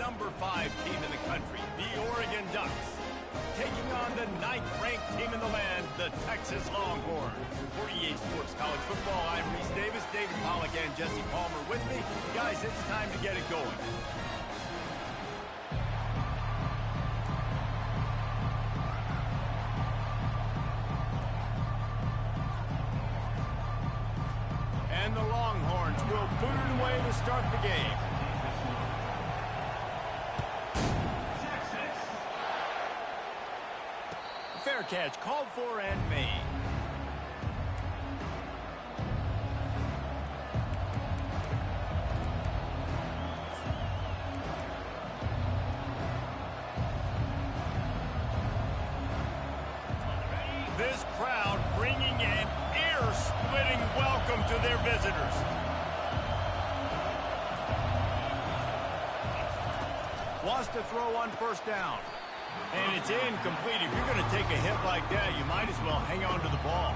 number 5 team in the country, the Oregon Ducks, taking on the 9th-ranked team in the land, the Texas Longhorns. For EA Sports College Football, I'm Reese Davis, David Pollack, and Jesse Palmer with me. Guys, it's time to get it going. And the Longhorns will boot it away to start the game. Fair catch, called for and made. This crowd bringing an ear-splitting welcome to their visitors. Wants to throw on first down. And it's incomplete. If you're going to take a hit like that, you might as well hang on to the ball.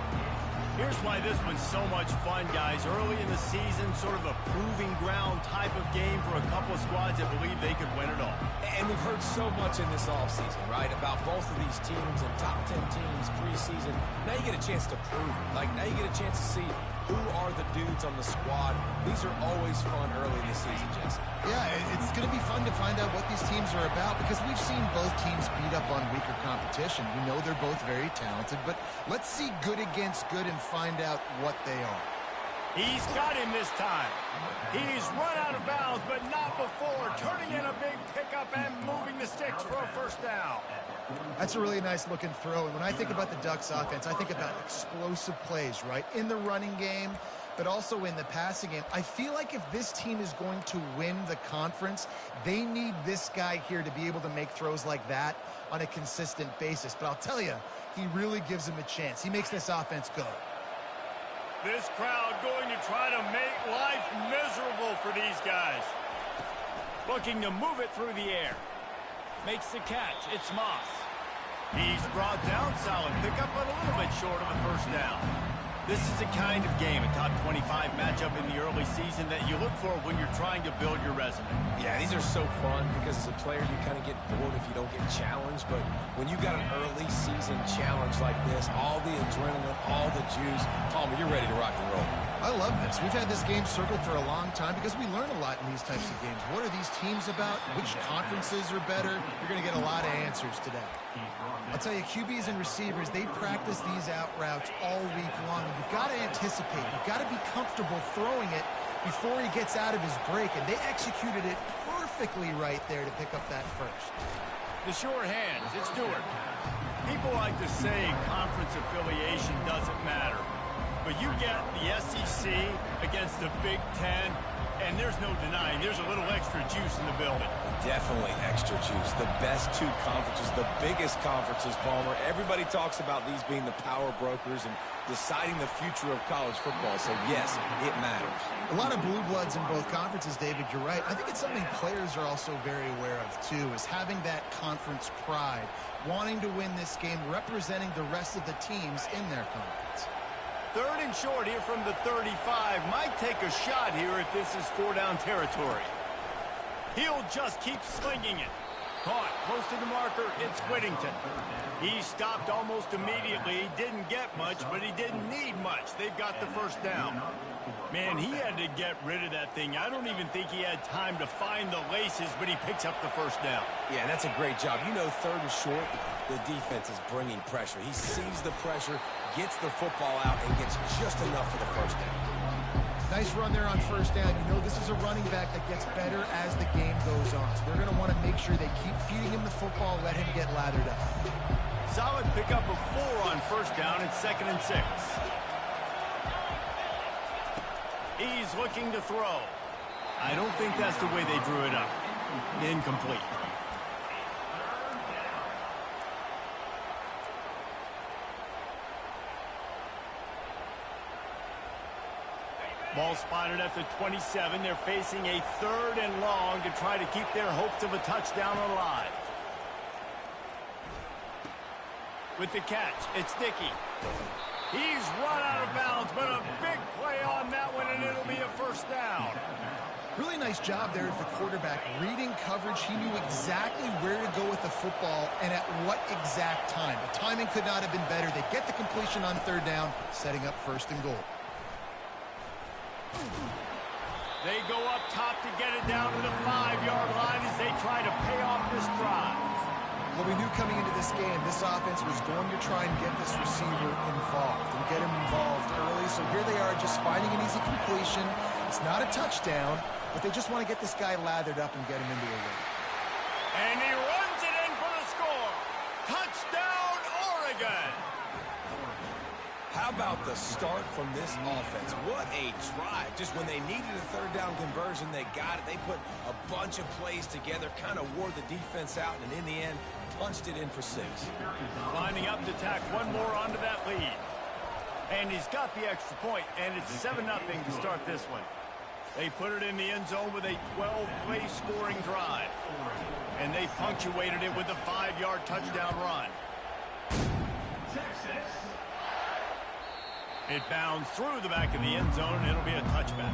Here's why this one's so much fun, guys. Early in the season, sort of a proving ground type of game for a couple of squads that believe they could win it all. And we've heard so much in this offseason, right, about both of these teams and top 10 teams preseason. Now you get a chance to prove it. Like, now you get a chance to see who are the dudes on the squad. These are always fun early in the season, Jesse. Yeah, it's going to be fun to find out what these teams are about because we've seen both teams beat up on weaker competition. We know they're both very talented, but let's see good against good and find out what they are. He's got him this time. He's run out of bounds, but not before. Turning in a big pickup and moving the sticks for a first down. That's a really nice looking throw. And when I think about the Ducks offense, I think about explosive plays, right? In the running game, but also in the passing game. I feel like if this team is going to win the conference, they need this guy here to be able to make throws like that on a consistent basis. But I'll tell you, he really gives him a chance. He makes this offense go. This crowd going to try to make life miserable for these guys. Looking to move it through the air. Makes the catch. It's Moss. He's brought down. Solid pickup, but a little bit short of a first down. This is the kind of game, a top 25 matchup in the early season that you look for when you're trying to build your resume. Yeah, these are so fun because as a player, you kind of get bored if you don't get challenged. But when you got an early season challenge like this, all the adrenaline, all the juice, Palmer, you're ready to rock and roll. I love this. We've had this game circled for a long time because we learn a lot in these types of games. What are these teams about? Which conferences are better? You're going to get a lot of answers today. I'll tell you, QBs and receivers, they practice these out routes all week long. You've got to anticipate. You've got to be comfortable throwing it before he gets out of his break. And they executed it perfectly right there to pick up that first. The short hands, it's Stewart. People like to say conference affiliation doesn't matter. But you get the SEC against the Big Ten, and there's no denying there's a little extra juice in the building. Definitely extra juice. The best two conferences, the biggest conferences, Palmer. Everybody talks about these being the power brokers and deciding the future of college football. So, yes, it matters. A lot of blue bloods in both conferences, David. You're right. I think it's something players are also very aware of, too, is having that conference pride, wanting to win this game, representing the rest of the teams in their conference. Third and short here from the 35. Might take a shot here if this is 4-down territory. He'll just keep slinging it. Caught close to the marker. It's Whittington. He stopped almost immediately. He didn't get much, but he didn't need much. They've got the first down. Man, he had to get rid of that thing. I don't even think he had time to find the laces, but he picks up the first down. Yeah, that's a great job. You know, third and short, the defense is bringing pressure. He sees the pressure, gets the football out, and gets just enough for the first down. Nice run there on first down. You know, this is a running back that gets better as the game goes on. So they're going to want to make sure they keep feeding him the football, let him get lathered up. Solid pickup of 4 on first down. It's 2nd and 6. He's looking to throw. I don't think that's the way they drew it up. Incomplete. Ball spotted at the 27. They're facing a 3rd and long to try to keep their hopes of a touchdown alive. With the catch, it's Dickey. He's run out of bounds, but a big play on that one, and it'll be a first down. Really nice job there at the quarterback. Reading coverage, he knew exactly where to go with the football and at what exact time. The timing could not have been better. They get the completion on third down, setting up first and goal. They go up top to get it down to the 5-yard line as they try to pay off this drive. Well, we knew coming into this game, this offense was going to try and get this receiver involved and get him involved early. So here they are just finding an easy completion. It's not a touchdown, but they just want to get this guy lathered up and get him into a win. And he runs it in for the score. Touchdown, Oregon. How about the start from this offense? What a drive. Just when they needed a third down conversion, they got it. They put a bunch of plays together, kind of wore the defense out, and in the end, punched it in for 6. Lining up to tack one more onto that lead. And he's got the extra point, and it's 7-0 to start this one. They put it in the end zone with a 12-play scoring drive. And they punctuated it with a 5-yard touchdown run. It bounds through the back of the end zone, and it'll be a touchback.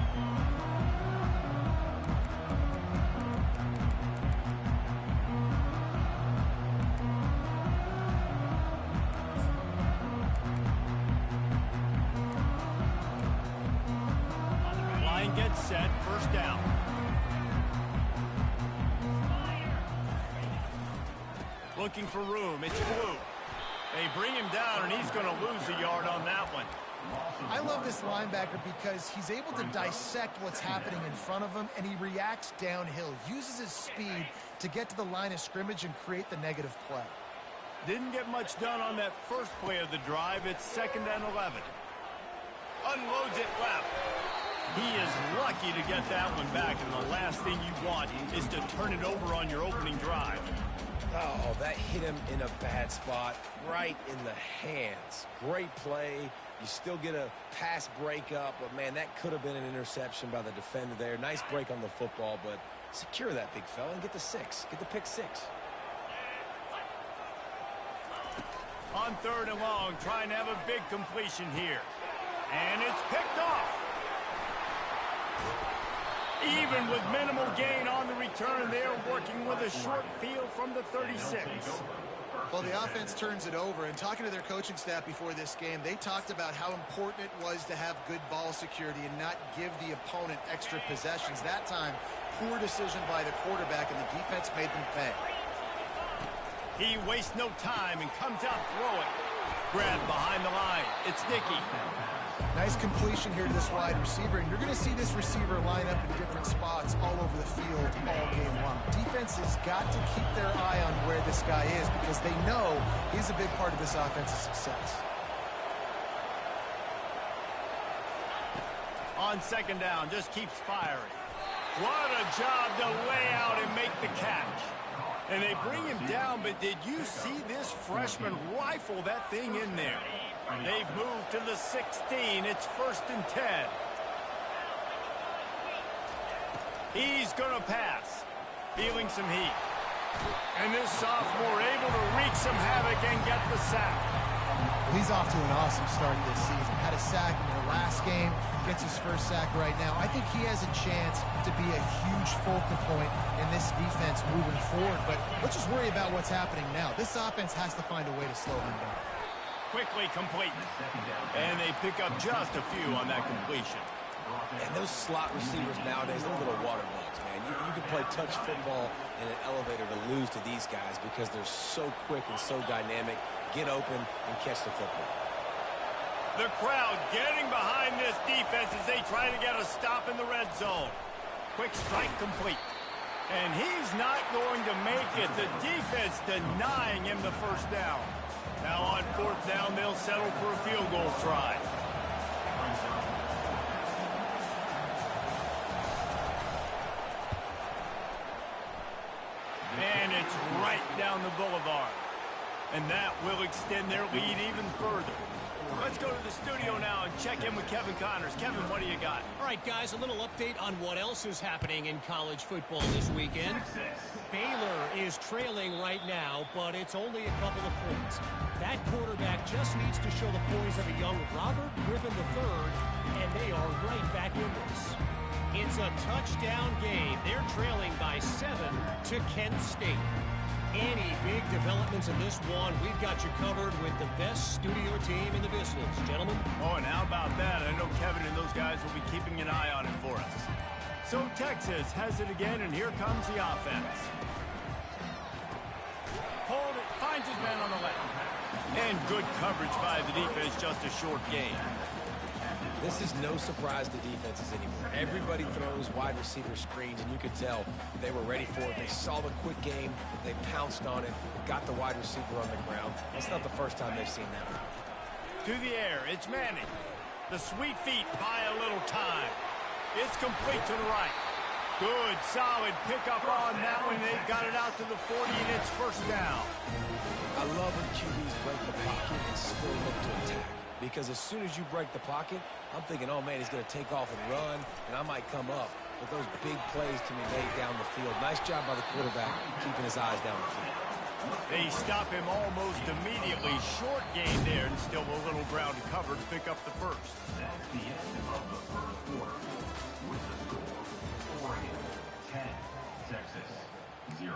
Line gets set, first down. Looking for room, it's Blue. They bring him down, and he's going to lose a yard on that one. I love this linebacker because he's able to dissect what's happening in front of him, and he reacts downhill, uses his speed to get to the line of scrimmage and create the negative play. Didn't get much done on that first play of the drive. It's 2nd and 11. Unloads it left. He is lucky to get that one back, and the last thing you want is to turn it over on your opening drive. Oh, that hit him in a bad spot, right in the hands. Great play. You still get a pass breakup, but, man, that could have been an interception by the defender there. Nice break on the football, but secure that big fella and get the 6. Get the pick 6. On 3rd and long, trying to have a big completion here. And it's picked off. Even with minimal gain on the return, they're working with a short field from the 36. Well, the offense turns it over, and talking to their coaching staff before this game, they talked about how important it was to have good ball security and not give the opponent extra possessions. That time, poor decision by the quarterback, and the defense made them pay. He wastes no time and comes out throwing. Grabbed behind the line. It's Dickey. Nice completion here to this wide receiver, and you're going to see this receiver line up in different spots all over the field all game long. Defense has got to keep their eye on where this guy is because they know he's a big part of this offense's success. On 2nd down, just keeps firing. What a job to lay out and make the catch. And they bring him down, but did you see this freshman rifle that thing in there? They've moved to the 16. It's 1st and 10. He's going to pass. Feeling some heat. And this sophomore able to wreak some havoc and get the sack. He's off to an awesome start this season. Had a sack in the last game. Gets his first sack right now. I think he has a chance to be a huge focal point in this defense moving forward. But let's just worry about what's happening now. This offense has to find a way to slow him down. Quickly complete. And they pick up just a few on that completion. And those slot receivers nowadays, they're little water bugs, man. You can play touch football in an elevator to lose to these guys because they're so quick and so dynamic. Get open and catch the football. The crowd getting behind this defense as they try to get a stop in the red zone. Quick strike complete. And he's not going to make it. The defense denying him the first down. Now on 4th down, they'll settle for a field goal try. And it's right down the boulevard. And that will extend their lead even further. Let's go to the studio now and check in with Kevin Connors. Kevin, what do you got? All right, guys, a little update on what else is happening in college football this weekend. Baylor is trailing right now, but it's only a couple of points. That quarterback just needs to show the poise of a young Robert Griffin III, and they are right back in this. It's a touchdown game. They're trailing by 7 to Kent State. Any big developments in this one, we've got you covered with the best studio team in the business. Gentlemen? Oh, and how about that? I know Kevin and those guys will be keeping an eye on it for us. So Texas has it again, and here comes the offense. Hold it, finds his man on the left. And good coverage by the defense, just a short gain. This is no surprise to defenses anymore. Everybody throws wide receiver screens, and you could tell they were ready for it. They saw the quick game, they pounced on it, got the wide receiver on the ground. It's not the first time they've seen that. To the air, it's Manning. The sweet feet buy a little time. It's complete to the right. Good, solid pickup on that one. They've got it out to the 40, and it's first down. I love when QBs break the pocket and still look to attack. Because as soon as you break the pocket, I'm thinking, oh, man, he's going to take off and run, and I might come up. But those big plays can be made down the field. Nice job by the quarterback keeping his eyes down the field. They stop him almost immediately. Short gain there, and still a little ground to cover to pick up the first. That's the end of the first quarter. With the score, Oregon 10, Texas 0.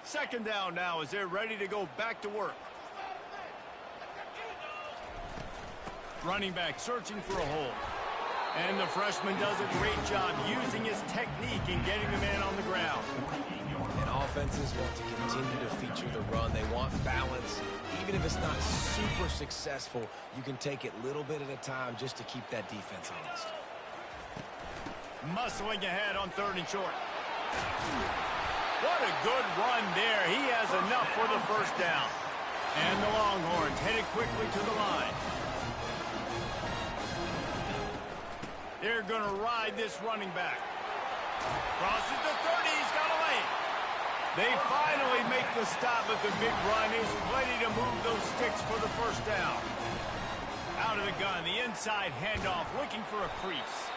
Second down now as they're ready to go back to work. Running back searching for a hole. And the freshman does a great job using his technique and getting the man on the ground. And offenses want to continue to feature the run. They want balance. Even if it's not super successful, you can take it little bit at a time just to keep that defense honest. Muscling ahead on 3rd and short. What a good run there. He has enough for the first down. And the Longhorns headed quickly to the line. They're going to ride this running back. Crosses the 30. He's got away. They finally make the stop, but the big run is ready to move those sticks for the first down. Out of the gun, the inside handoff, looking for a crease.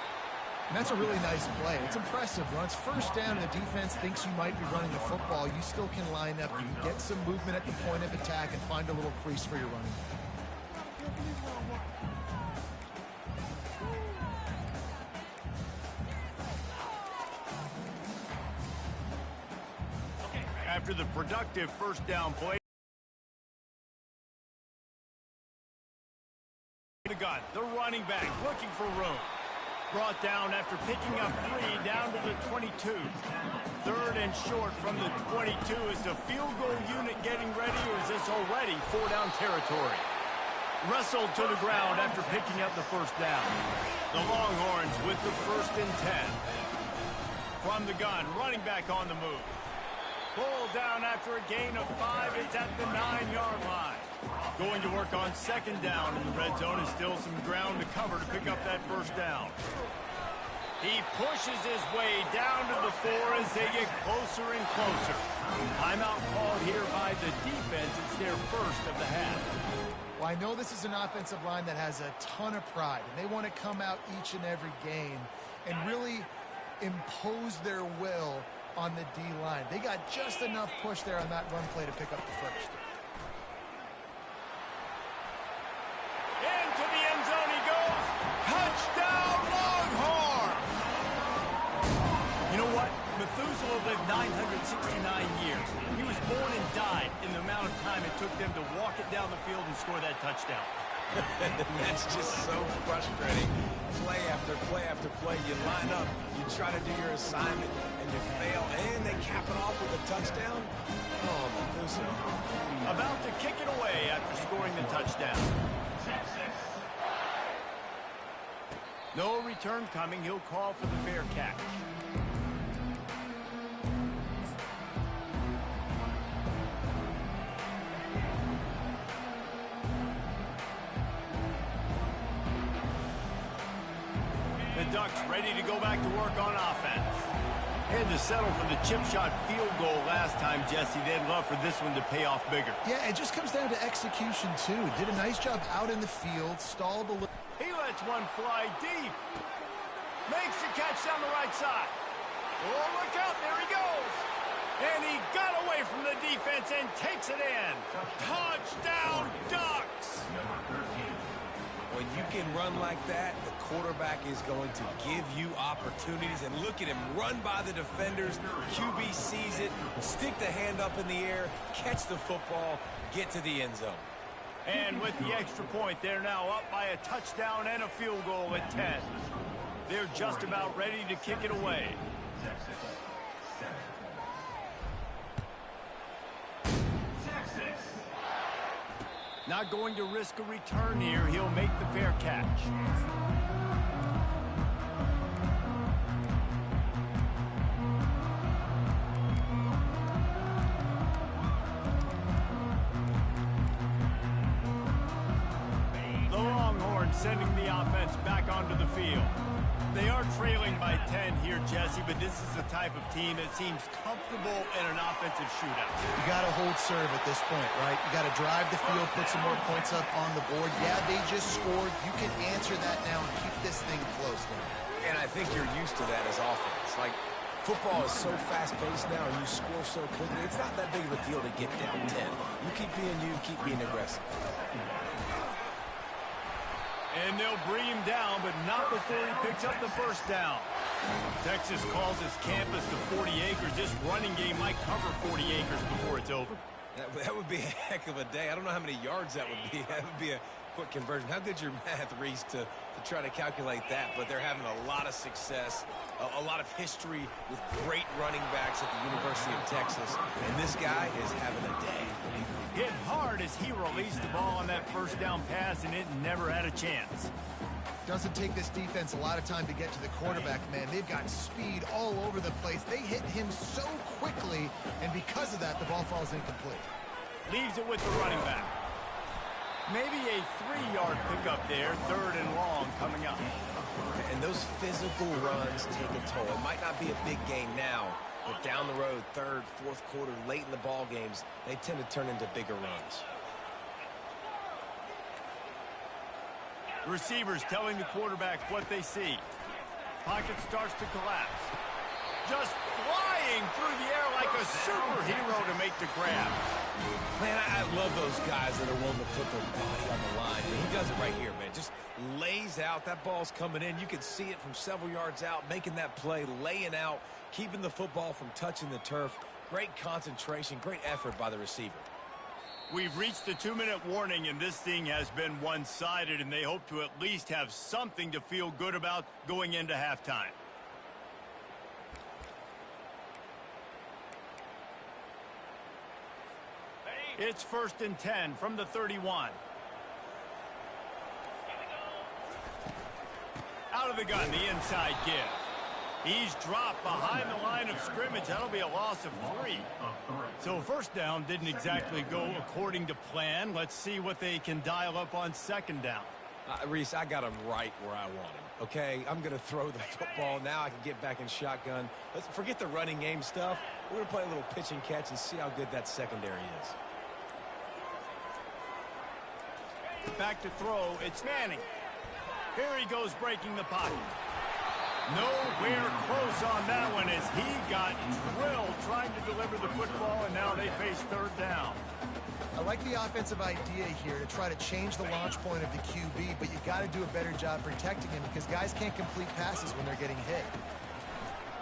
And that's a really nice play. It's impressive. When it's first down and the defense thinks you might be running the football, you still can line up. You can get some movement at the point of attack and find a little crease for your running. After the productive first down play, the gun, the running back looking for room. Brought down after picking up 3 down to the 22. 3rd and short from the 22. Is the field goal unit getting ready, or is this already 4-down territory? Wrestled to the ground after picking up the first down. The Longhorns with the 1st and 10. From the gun, running back on the move. Pulled down after a gain of 5. It's at the 9-yard line. Going to work on 2nd down in the red zone. Is still some ground to cover to pick up that first down. He pushes his way down to the 4 as they get closer and closer. Timeout called here by the defense. It's their first of the half. Well, I know this is an offensive line that has a ton of pride, and they want to come out each and every game and really impose their will on the D-line. They got just enough push there on that run play to pick up the first. Into the end zone he goes. Touchdown, Longhorns! You know what? Methuselah lived 969 years. He was born and died in the amount of time it took them to walk it down the field and score that touchdown. That's just so frustrating. Play after play after play. You line up, you try to do your assignment, and you fail, and they cap it off with a touchdown. Oh, Methuselah. About to kick it away after scoring the touchdown. No return coming. He'll call for the fair catch. The Ducks ready to go back to work on offense. Had to settle for the chip shot field goal last time, Jesse. They'd love for this one to pay off bigger. Yeah, it just comes down to execution, too. Did a nice job out in the field, stalled a little. He lets one fly deep. Makes the catch down the right side. Oh, look out. There he goes. And he got away from the defense and takes it in. Touchdown, Ducks! When you can run like that, the quarterback is going to give you opportunities. And look at him run by the defenders. QB sees it, stick the hand up in the air, catch the football, get to the end zone. And with the extra point, they're now up by a touchdown and a field goal at 10. They're just about ready to kick it away. Not going to risk a return here. He'll make the fair catch. The Longhorns sending the offense back onto the field. They are trailing by 10 here, Jesse, but this is the type of team that seems comfortable in an offensive shootout. You got to hold serve at this point, right? You got to drive the field, put some more points up on the board. Yeah, they just scored. You can answer that now and keep this thing close now. And I think you're used to that as offense. Like, football is so fast-paced now and you score so quickly, it's not that big of a deal to get down 10. You keep being aggressive. And they'll bring him down, but not before he picks up the first down. Texas calls his campus the 40 acres. This running game might cover 40 acres before it's over. That would be a heck of a day. I don't know how many yards that would be. That would be a quick conversion. How good's your math, Reese, to try to calculate that? But they're having a lot of success, a lot of history with great running backs at the University of Texas. And this guy is having a day. Hit hard as he released the ball on that first down pass, and it never had a chance. Doesn't take this defense a lot of time to get to the quarterback, man. They've got speed all over the place. They hit him so quickly, and because of that, the ball falls incomplete. Leaves it with the running back. Maybe a 3-yard pickup there, 3rd and long coming up. And those physical runs take a toll. It might not be a big game now, but down the road, 3rd, 4th quarter, late in the ball games, they tend to turn into bigger runs. Receivers telling the quarterback what they see. Pocket starts to collapse. Just flying through the air like a superhero to make the grab. Man, I love those guys that are willing to put their body on the line. He does it right here, man. Just lays out. That ball's coming in. You can see it from several yards out, making that play, laying out, keeping the football from touching the turf. Great concentration, great effort by the receiver. We've reached the 2-minute warning, and this thing has been one-sided, and they hope to at least have something to feel good about going into halftime. It's 1st and 10 from the 31. Out of the gun, the inside give. He's dropped behind the line of scrimmage. That'll be a loss of 3. So first down didn't exactly go according to plan. Let's see what they can dial up on 2nd down. Reese, I got him right where I want him. Okay, I'm going to throw the football. Now I can get back in shotgun. Let's forget the running game stuff. We're going to play a little pitch and catch and see how good that secondary is. Back to throw. It's Manning. Here he goes breaking the pocket. Nowhere close on that one as he got drilled trying to deliver the football, and now they face 3rd down. I like the offensive idea here to try to change the launch point of the QB, but you got to do a better job protecting him because guys can't complete passes when they're getting hit.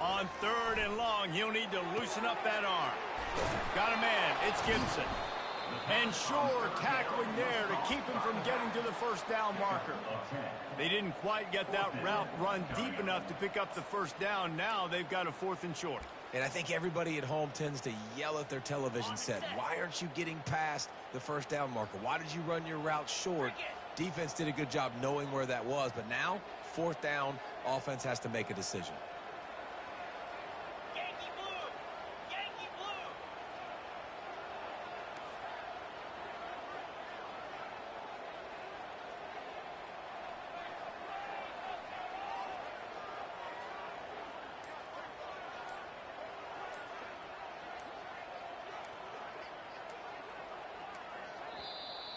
On 3rd and long, he'll need to loosen up that arm. Got a man. It's Gibson. And Shore tackling there to keep him from getting to the first down marker. They didn't quite get that route run deep enough to pick up the first down. Now they've got a 4th and short. And I think everybody at home tends to yell at their television set, why aren't you getting past the first down marker? Why did you run your route short? Defense did a good job knowing where that was, but now, 4th down, offense has to make a decision.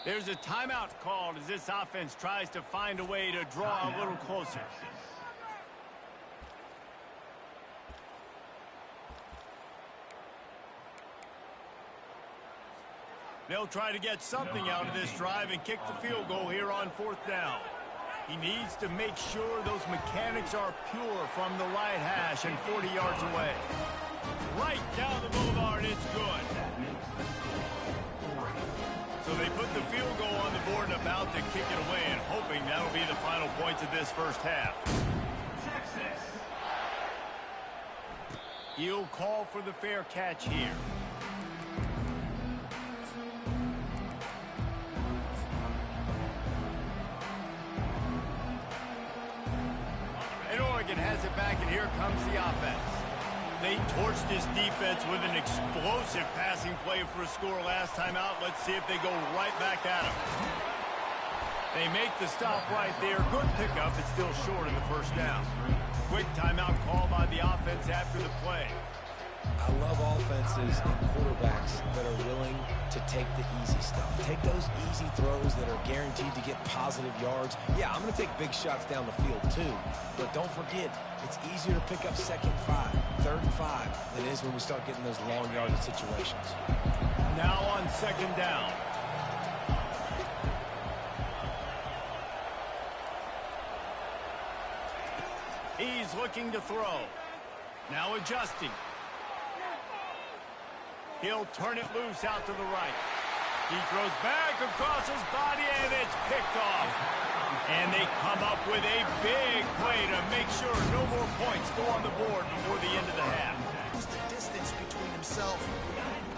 There's a timeout called as this offense tries to find a way to draw a little closer. They'll try to get something out of this drive and kick the field goal here on 4th down. He needs to make sure those mechanics are pure from the right hash and 40 yards away. Right down the boulevard, it's good. So they put the field goal on the board and about to kick it away, and hoping that'll be the final points of this first half. Texas. He'll call for the fair catch here. And Oregon has it back, and here comes the offense. They torched this defense with an explosive passing play for a score last time out. Let's see if they go right back at him. They make the stop right there. Good pickup. It's still short in the first down. Quick timeout call by the offense after the play. I love offenses and quarterbacks that are willing to take the easy stuff. Take those easy throws that are guaranteed to get positive yards. Yeah, I'm going to take big shots down the field too. But don't forget, it's easier to pick up 2nd and 5, 3rd and 5 than it is when we start getting those long yardage situations. Now on 2nd down. He's looking to throw. Now adjusting. He'll turn it loose out to the right. He throws back across his body, and it's picked off. And they come up with a big play to make sure no more points go on the board before the end of the half. Used the distance between himself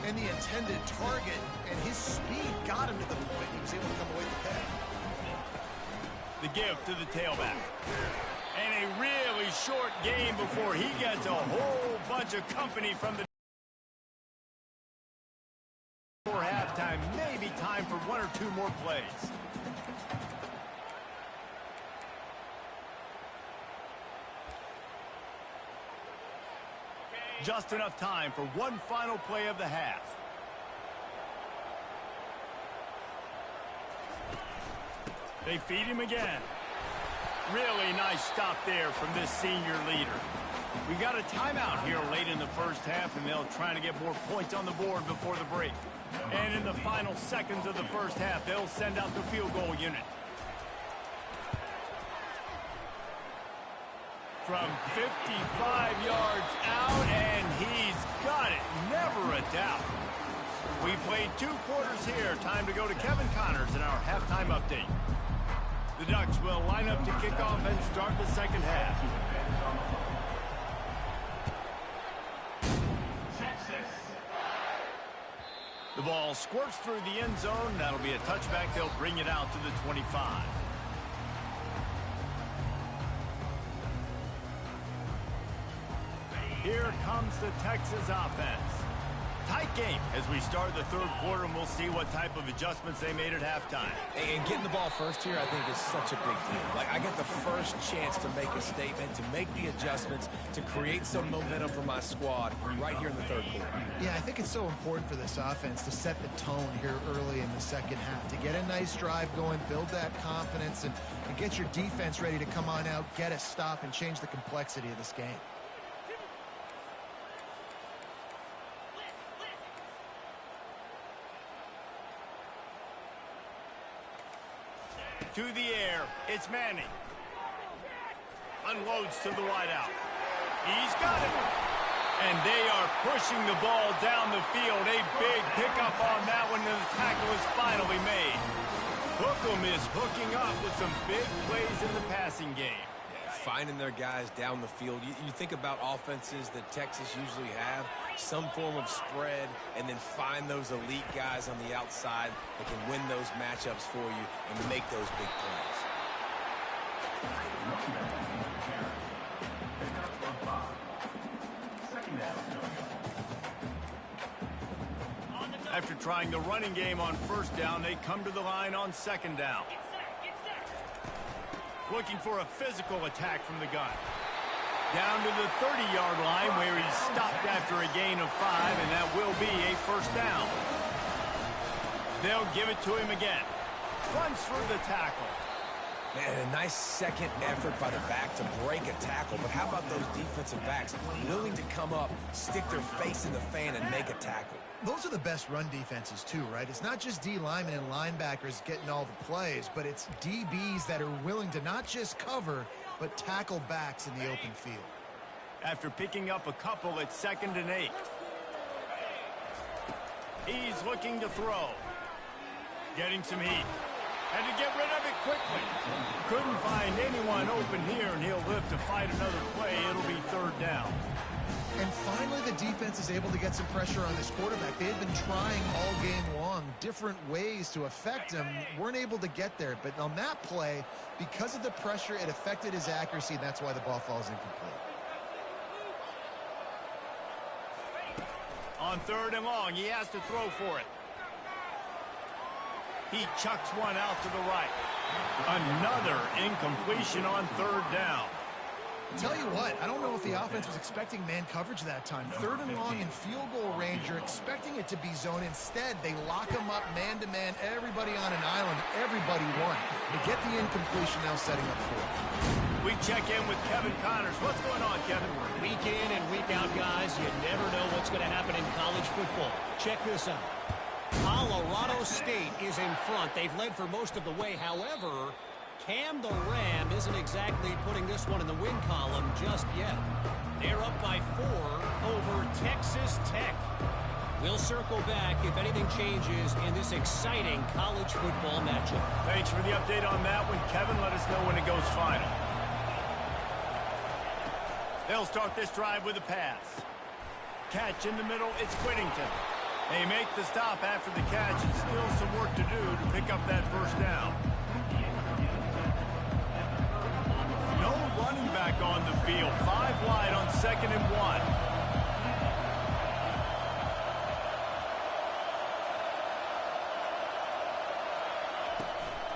and the intended target, and his speed got him to the point he was able to come away with the pick. The give to the tailback. And a really short game before he gets a whole bunch of company from the before halftime. Maybe time for 1 or 2 more plays. Just enough time for one final play of the half. They feed him again. Really nice stop there from this senior leader. We got a timeout here late in the first half, and they'll try to get more points on the board before the break. And in the final seconds of the first half, they'll send out the field goal unit. From 55 yards out, and he's got it. Never a doubt. We played 2 quarters here. Time to go to Kevin Connors in our halftime update. The Ducks will line up to kick off and start the second half. The ball squirts through the end zone. That'll be a touchback. They'll bring it out to the 25. Here comes the Texas offense. Tight game as we start the 3rd quarter, and we'll see what type of adjustments they made at halftime. And getting the ball first here, I think, is such a big deal. Like, I get the first chance to make a statement, to make the adjustments, to create some momentum for my squad right here in the 3rd quarter. Yeah, I think it's so important for this offense to set the tone here early in the second half, to get a nice drive going, build that confidence, and get your defense ready to come on out, get a stop, and change the complexity of this game. To the air, it's Manning. Unloads to the wideout. He's got it. And they are pushing the ball down the field. A big pickup on that one, and the tackle is finally made. Hookem is hooking up with some big plays in the passing game. Finding their guys down the field. You think about offenses that Texas usually have, some form of spread, and then find those elite guys on the outside that can win those matchups for you and make those big plays. After trying the running game on 1st down, they come to the line on 2nd down. Looking for a physical attack from the gun. Down to the 30-yard line where he's stopped after a gain of 5, and that will be a 1st down. They'll give it to him again. Runs through the tackle. Man, a nice second effort by the back to break a tackle. But how about those defensive backs willing to come up, stick their face in the fan, and make a tackle? Those are the best run defenses too, right? It's not just D linemen and linebackers getting all the plays, but it's DBs that are willing to not just cover, but tackle backs in the open field. After picking up a couple, it's 2nd and 8. He's looking to throw. Getting some heat. And to get rid of it quickly. Couldn't find anyone open here, and he'll live to fight another play. It'll be 3rd down. And finally, the defense is able to get some pressure on this quarterback. They've been trying all game long different ways to affect him. Weren't able to get there. But on that play, because of the pressure, it affected his accuracy, and that's why the ball falls incomplete. On 3rd and long, he has to throw for it. He chucks one out to the right. Another incompletion on 3rd down. Tell you what, I don't know if the offense was expecting man coverage that time. 3rd and long in field goal range, you're expecting it to be zone. Instead, they lock him up man-to-man, everybody on an island, everybody won. They get the incompletion, now setting up 4th. We check in with Kevin Connors. What's going on, Kevin? Week in and week out, guys, you never know what's going to happen in college football. Check this out. Colorado State is in front. They've led for most of the way. However, Cam the Ram isn't exactly putting this one in the win column just yet. They're up by 4 over Texas Tech. We'll circle back if anything changes in this exciting college football matchup. Thanks for the update on that one, Kevin. Let us know when it goes final. They'll start this drive with a pass. Catch in the middle, it's Whittington. They make the stop after the catch, and still some work to do to pick up that 1st down. No running back on the field. 5 wide on 2nd and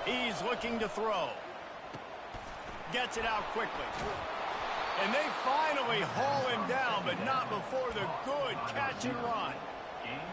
1. He's looking to throw. Gets it out quickly. And they finally haul him down, but not before the good catch and run.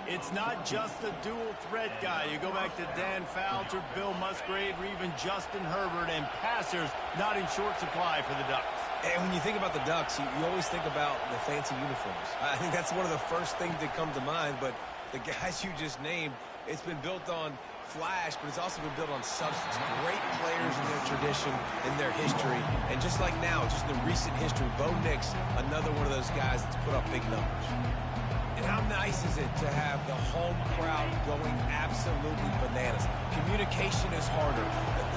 It's not just the dual threat guy. You go back to Dan Fouts or Bill Musgrave or even Justin Herbert, and passers not in short supply for the Ducks. And when you think about the Ducks, you always think about the fancy uniforms. I think that's one of the first things that come to mind, but the guys you just named, it's been built on flash, but it's also been built on substance. Great players in their tradition, in their history, and just like now, just in recent history, Bo Nix, another one of those guys that's put up big numbers. And how nice is it to have the home crowd going absolutely bananas? Communication is harder.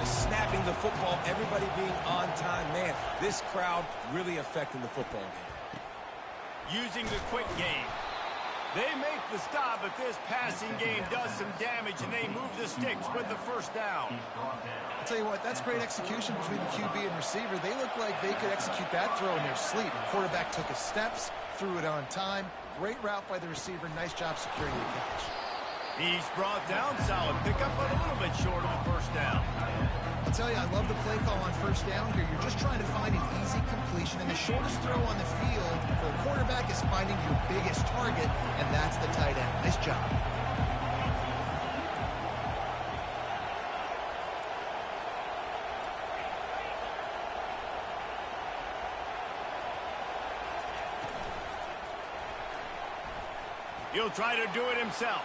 The snapping the football, everybody being on time. Man, this crowd really affecting the football game. Using the quick game. They make the stop, but this passing game does some damage, and they move the sticks with the 1st down. I'll tell you what, that's great execution between the QB and receiver. They look like they could execute that throw in their sleep. The quarterback took his steps, threw it on time. Great route by the receiver. Nice job securing the catch. He's brought down solid. Pick up a little bit short of the 1st down. I'll tell you, I love the play call on 1st down here. You're just trying to find an easy completion, and the shortest throw on the field for a quarterback is finding your biggest target, and that's the tight end. Nice job. He'll try to do it himself.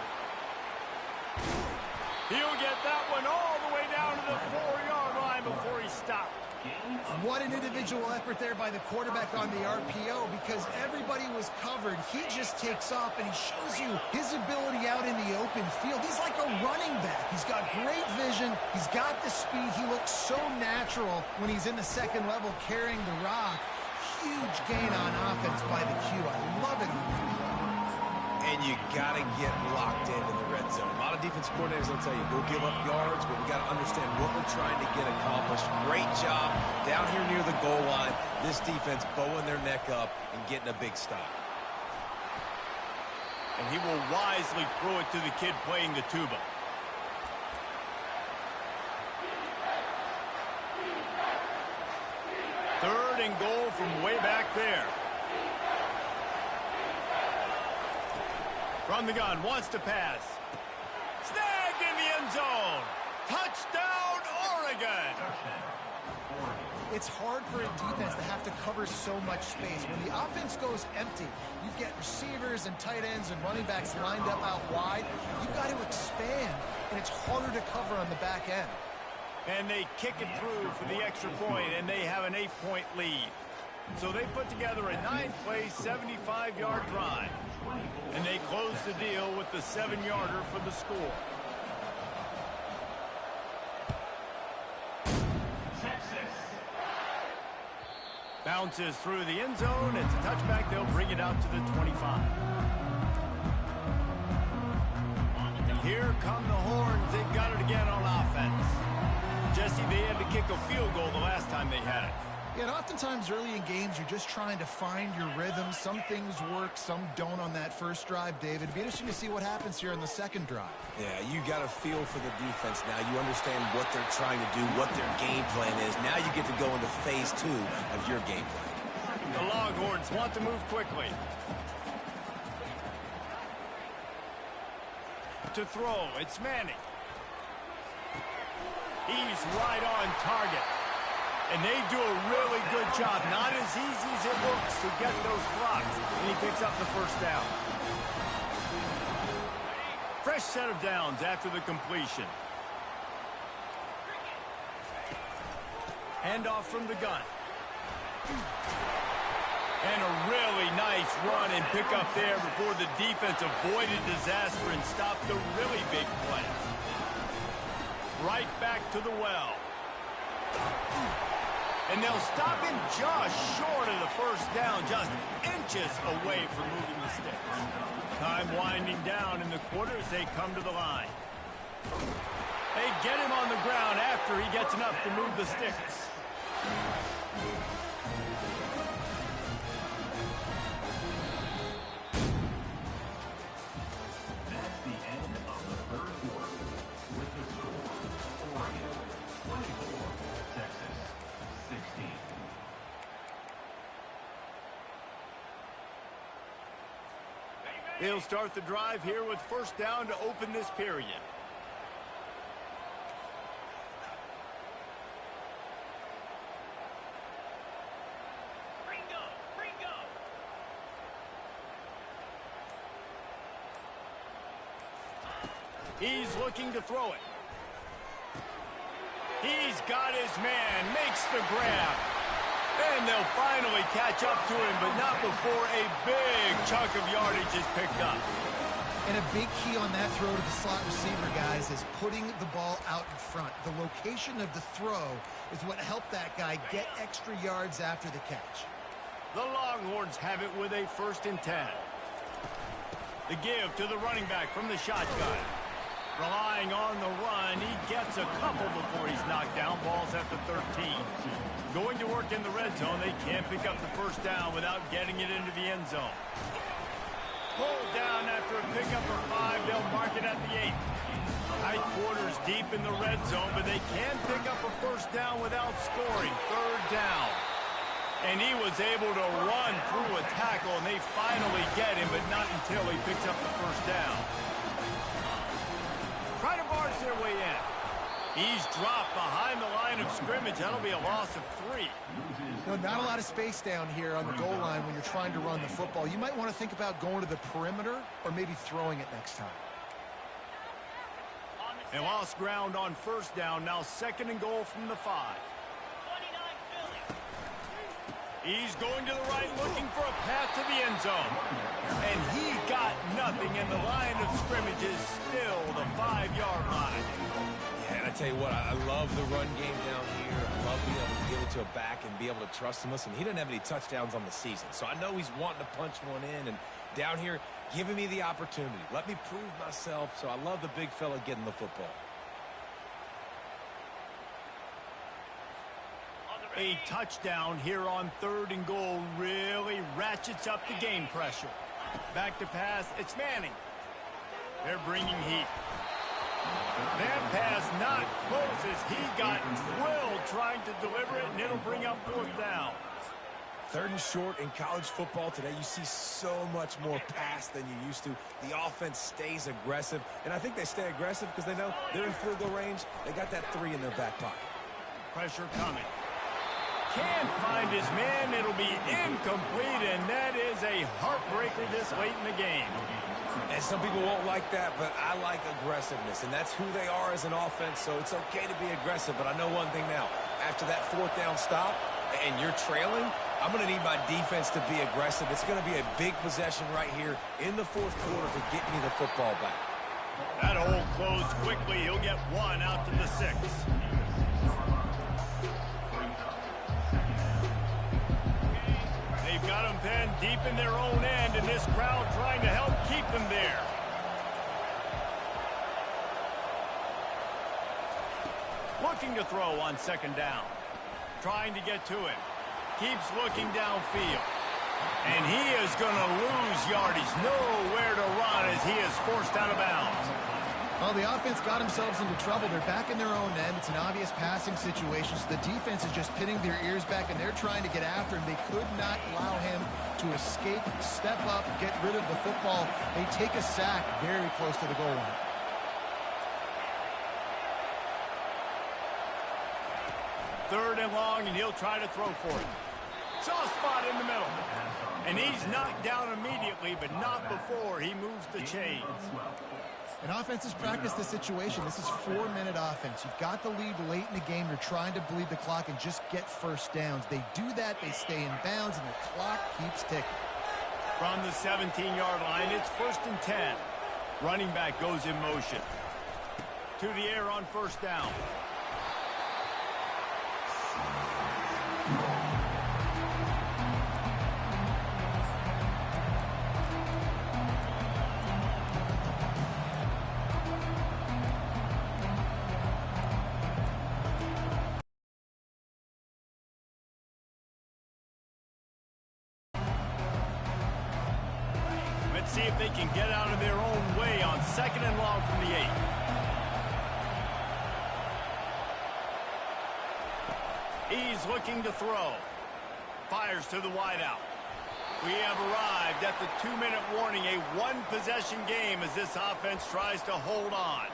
He'll get that one all the way down to the 4-yard line before he stopped. What an individual effort there by the quarterback on the RPO, because everybody was covered. He just takes off, and he shows you his ability out in the open field. He's like a running back. He's got great vision. He's got the speed. He looks so natural when he's in the 2nd level carrying the rock. Huge gain on offense by the Q. I love it. And you got to get locked into the red zone. A lot of defense coordinators will tell you, go give up yards, but we got to understand what we're trying to get accomplished. Great job down here near the goal line. This defense bowing their neck up and getting a big stop. And he will wisely throw it to the kid playing the tuba. Third and goal from way back there. From the gun, wants to pass. Snagged in the end zone. Touchdown, Oregon. It's hard for a defense to have to cover so much space. When the offense goes empty, you get receivers and tight ends and running backs lined up out wide. You've got to expand, and it's harder to cover on the back end. And they kick it through for the extra point, and they have an 8-point lead. So they put together a 9-play, 75-yard drive. And they close the deal with the 7-yarder for the score. Bounces through the end zone. It's a touchback. They'll bring it out to the 25. And here come the horns. They've got it again on offense. Jesse, they had to kick a field goal the last time they had it. Yeah, and oftentimes early in games, you're just trying to find your rhythm. Some things work, some don't on that first drive, David. It'd be interesting to see what happens here on the second drive. Yeah, you got a feel for the defense now. You understand what they're trying to do, what their game plan is. Now you get to go into phase 2 of your game plan. The Longhorns want to move quickly. To throw, it's Manning. He's right on target. And they do a really good job. Not as easy as it looks to get those blocks. And he picks up the first down. Fresh set of downs after the completion. Handoff from the gun. And a really nice run and pick up there before the defense avoided disaster and stopped the really big play. Right back to the well. And they'll stop him just short of the first down, just inches away from moving the sticks. Time winding down in the quarter as they come to the line. They get him on the ground after he gets enough to move the sticks. That's the end of the third quarter. With the score, Oregon 24, Texas 16. They'll start the drive here with first down to open this period. He's looking to throw it. He's got his man, makes the grab. And they'll finally catch up to him, but not before a big chunk of yardage is picked up. And a big key on that throw to the slot receiver, guys, is putting the ball out in front. The location of the throw is what helped that guy get extra yards after the catch. The Longhorns have it with a 1st and 10. The give to the running back from the shotgun. Relying on the run, he gets a couple before he's knocked down. Ball's at the 13. Going to work in the red zone. They can't pick up the first down without getting it into the end zone. Pulled down after a pickup for 5. They'll mark it at the 8. Tight quarters deep in the red zone, but they can pick up a first down without scoring. 3rd down. And he was able to run through a tackle, and they finally get him, but not until he picks up the first down. Try to barge their way in. He's dropped behind the line of scrimmage. That'll be a loss of 3. No, not a lot of space down here on the goal line when you're trying to run the football. You might want to think about going to the perimeter or maybe throwing it next time. They lost ground on first down. Now 2nd and goal from the 5. He's going to the right, looking for a path to the end zone. And he got nothing, and the line of scrimmage is still the 5-yard line. Yeah, and I tell you what, I love the run game down here. I love being able to give it to a back and be able to trust him. Listen, he doesn't have any touchdowns on the season, so I know he's wanting to punch one in. And down here, giving me the opportunity. Let me prove myself, so I love the big fella getting the football. A touchdown here on 3rd and goal really ratchets up the game pressure. Back to pass, it's Manning. They're bringing heat. That pass not close as he got drilled trying to deliver it, and it'll bring up 4th down. 3rd and short in college football today, you see so much more pass than you used to. The offense stays aggressive, and I think they stay aggressive because they know they're in field goal range. They got that 3 in their back pocket. Pressure coming. can't find his man. It'll be incomplete, and that is a heartbreaker this late in the game. And some people won't like that, but I like aggressiveness, and that's who they are as an offense, so it's okay to be aggressive. But I know one thing now. After that fourth down stop and you're trailing, I'm going to need my defense to be aggressive. It's going to be a big possession right here in the fourth quarter to get me the football back. That hole closed quickly. He'll get one out to the 6. They've got them pinned deep in their own end, and this crowd trying to help keep them there. Looking to throw on second down. Trying to get to it. Keeps looking downfield. And he is going to lose yardage. Nowhere to run as he is forced out of bounds. Well, the offense got themselves into trouble. They're back in their own end. It's an obvious passing situation, so the defense is just pinning their ears back, and they're trying to get after him. They could not allow him to escape, step up, get rid of the football. They take a sack very close to the goal line. Third and long, and he'll try to throw for it. Soft spot in the middle. And he's knocked down immediately, but not before he moves the chains. And offenses practice the situation. This is 4-minute offense. You've got the lead late in the game. You're trying to bleed the clock and just get first downs. They do that, they stay in bounds, and the clock keeps ticking. From the 17-yard line, it's 1st and 10. Running back goes in motion. To the air on first down. Let's see if they can get out of their own way on second and long from the 8. He's looking to throw. Fires to the wideout. We have arrived at the 2-minute warning, a one-possession game as this offense tries to hold on.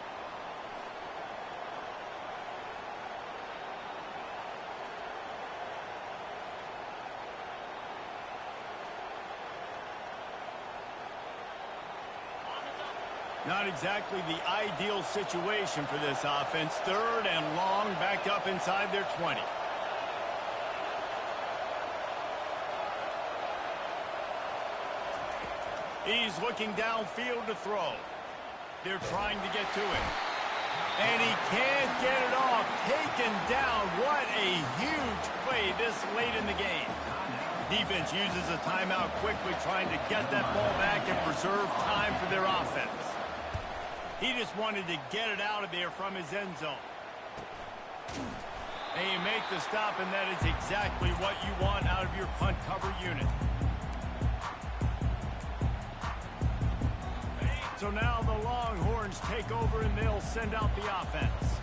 Not exactly the ideal situation for this offense. Third and long, backed up inside their 20. He's looking downfield to throw. They're trying to get to it. And he can't get it off. Taken down. What a huge play this late in the game. Defense uses a timeout quickly, trying to get that ball back and preserve time for their offense. He just wanted to get it out of there from his end zone. And you make the stop, and that is exactly what you want out of your punt cover unit. So now the Longhorns take over, and they'll send out the offense.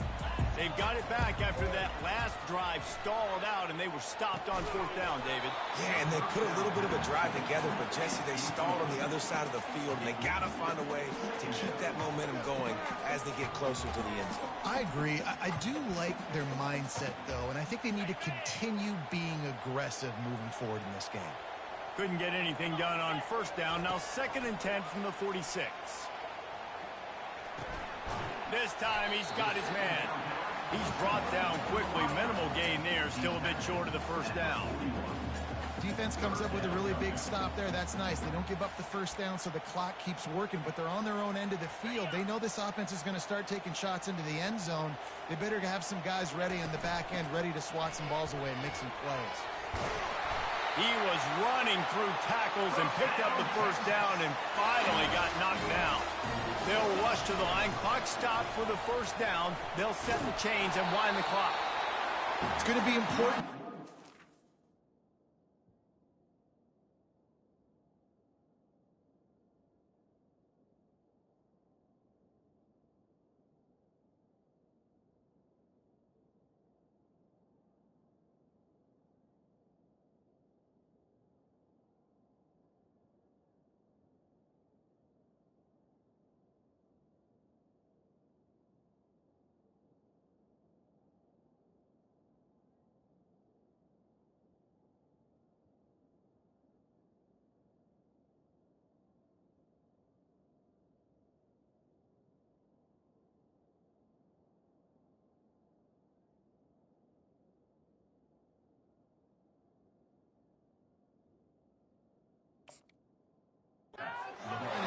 They've got it back after that last drive stalled out, and they were stopped on fourth down, David. Yeah, and they put a little bit of a drive together, but, Jesse, they stalled on the other side of the field, and they got to find a way to keep that momentum going as they get closer to the end zone. I agree. I do like their mindset, though, and I think they need to continue being aggressive moving forward in this game. Couldn't get anything done on first down. Now 2nd and 10 from the 46. This time he's got his man. He's brought down quickly. Minimal gain there. Still a bit short of the first down. Defense comes up with a really big stop there. That's nice. They don't give up the first down, so the clock keeps working, but they're on their own end of the field. They know this offense is going to start taking shots into the end zone. They better have some guys ready in the back end, ready to swat some balls away and make some plays. He was running through tackles and picked up the first down and finally got knocked down. They'll rush to the line. Clock stopped for the first down. They'll set the chains and wind the clock. It's going to be important.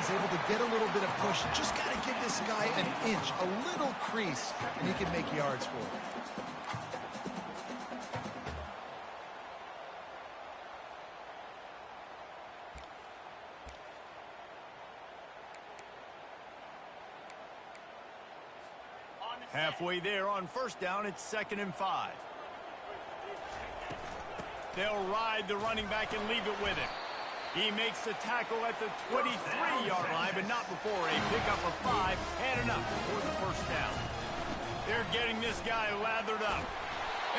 He's able to get a little bit of push. You just got to give this guy an inch, a little crease, and he can make yards for it. Halfway there on first down, it's 2nd and 5. They'll ride the running back and leave it with him. He makes the tackle at the 23-yard line, but not before a pickup of 5 and enough for the first down. They're getting this guy lathered up.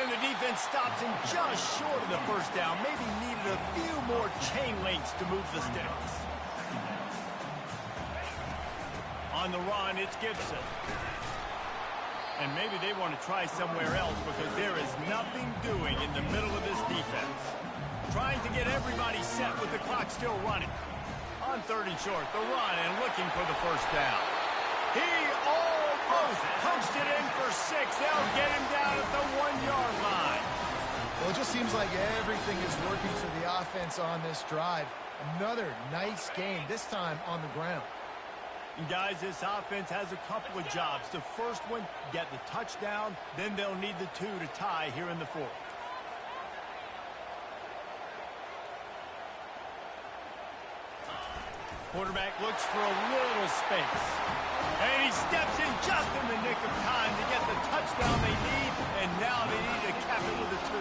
And the defense stops him just short of the first down. Maybe needed a few more chain links to move the sticks. On the run, it's Gibson. And maybe they want to try somewhere else because there is nothing doing in the middle of this defense. Trying to get everybody set with the clock still running. On 3rd and short, the run and looking for the first down. He almost punched it in for 6. They'll get him down at the 1-yard line. Well, it just seems like everything is working for the offense on this drive. Another nice game, this time on the ground. And guys, this offense has a couple of jobs. The first one, get the touchdown. Then they'll need the 2 to tie here in the 4th. Quarterback looks for a little space. And he steps in just in the nick of time to get the touchdown they need. And now they need to cap it with a 2.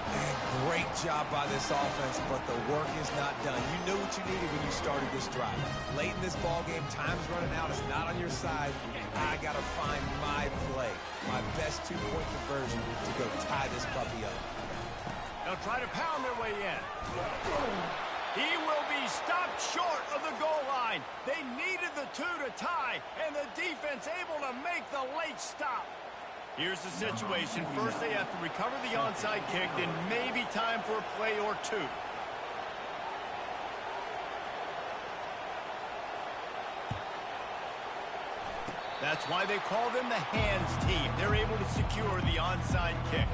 Man, great job by this offense, but the work is not done. You knew what you needed when you started this drive. Late in this ball game, time's running out. It's not on your side. I got to find my play, my best 2-point conversion to go tie this puppy up. They'll try to pound their way in. He will be stopped short of the goal line. They needed the 2 to tie, and the defense able to make the late stop. Here's the situation. First, they have to recover the onside kick, then maybe time for a play or 2. That's why they call them the hands team. They're able to secure the onside kick.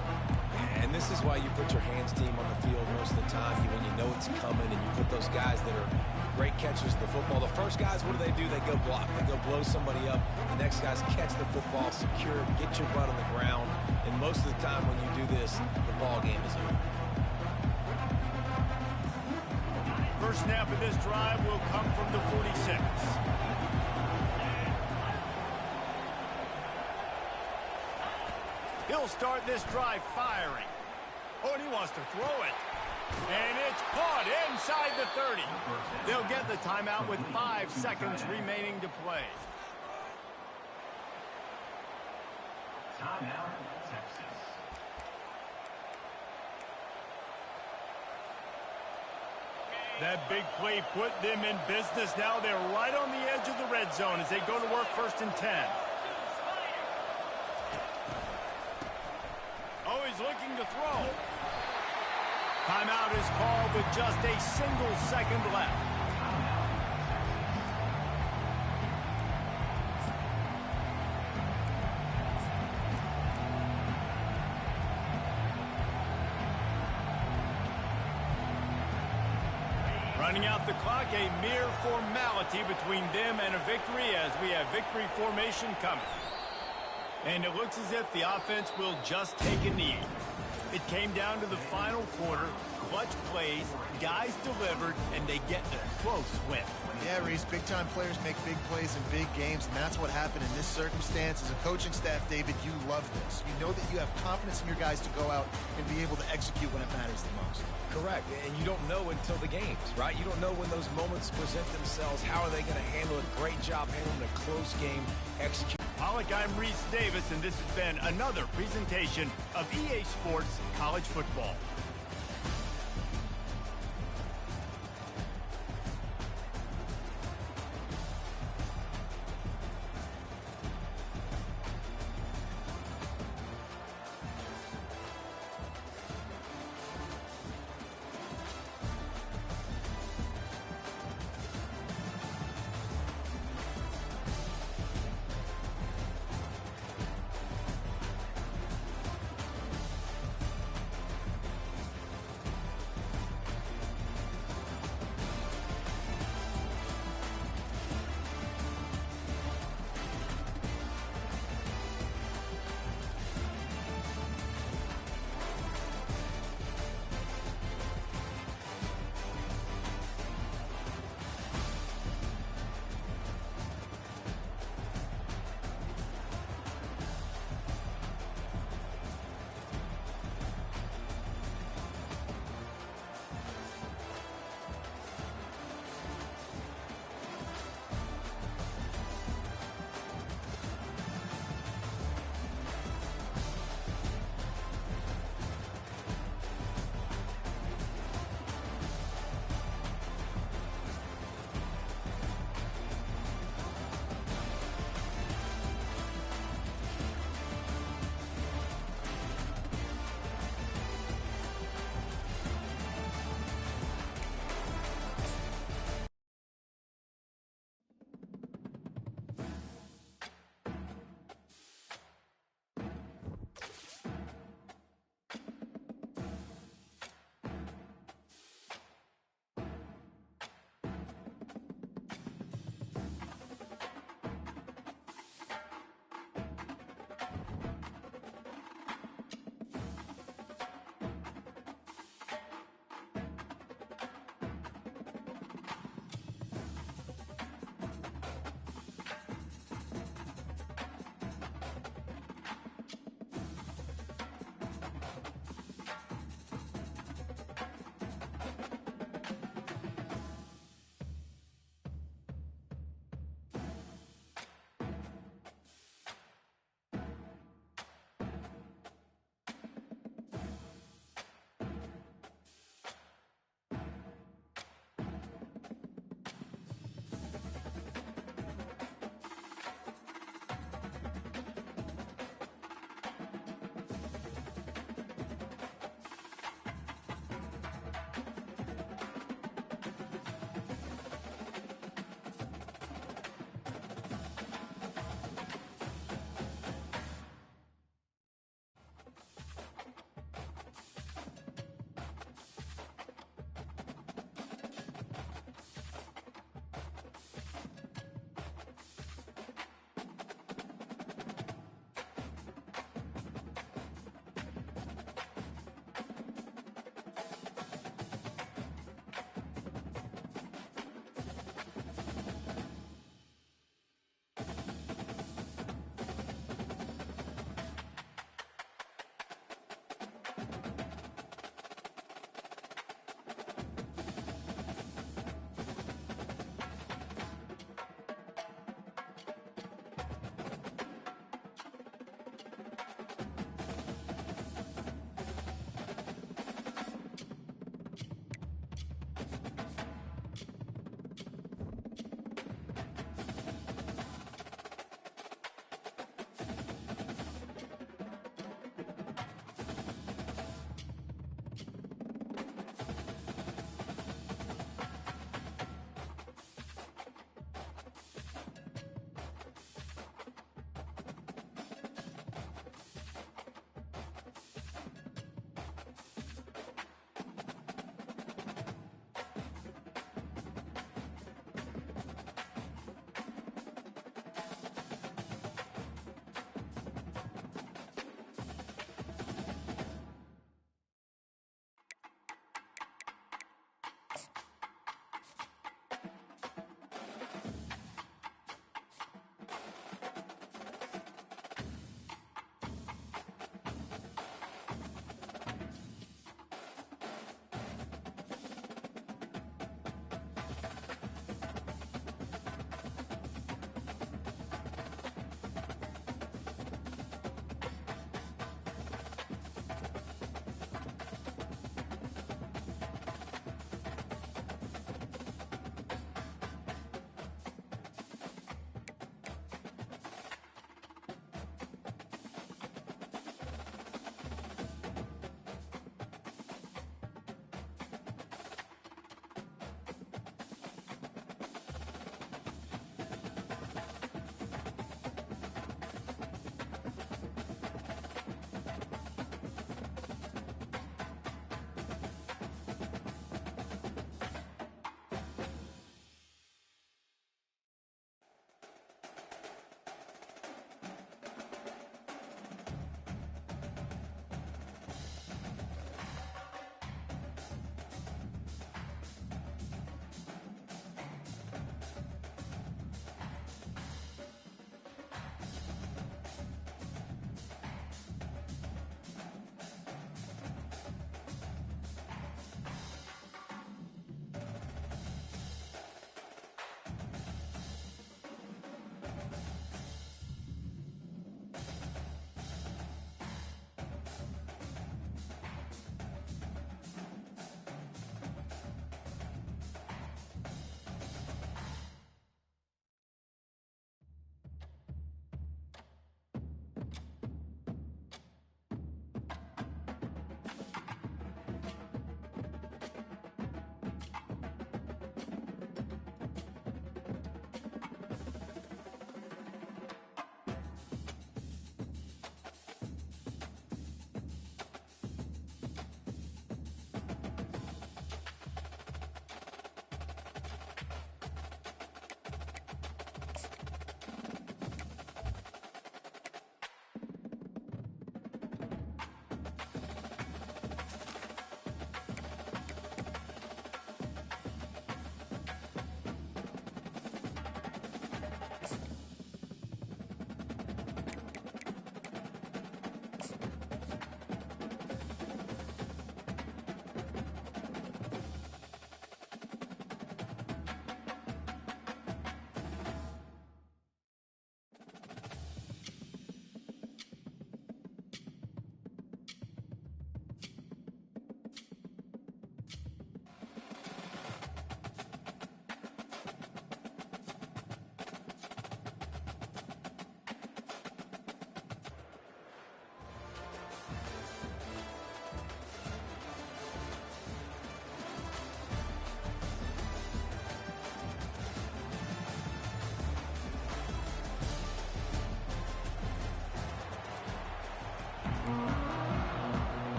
And this is why you put your hands team on the field most of the time when you know it's coming, and you put those guys that are great catchers of the football. The first guys, what do? They go block. They go blow somebody up. The next guys catch the football, secure, get your butt on the ground. And most of the time when you do this, the ball game is over. First snap of this drive will come from the 46. He'll start this drive firing. Oh, and he wants to throw it. And it's caught inside the 30. They'll get the timeout with 5 seconds remaining to play. Timeout, Texas. That big play put them in business. Now they're right on the edge of the red zone as they go to work 1st and 10. Oh, he's looking to throw. Timeout is called with just a single second left. Running out the clock, a mere formality between them and a victory as we have victory formation coming. And it looks as if the offense will just take a knee. It came down to the final quarter, clutch plays, guys delivered, and they get the close win. Yeah, Reese, big-time players make big plays in big games, and that's what happened in this circumstance. As a coaching staff, David, you love this. You know that you have confidence in your guys to go out and be able to execute when it matters the most. Correct, and you don't know until the games, right? You don't know when those moments present themselves. How are they going to handle it? Great job handling a close game, execute. Pollock, I'm Reese Davis, and this has been another presentation of EA Sports College Football.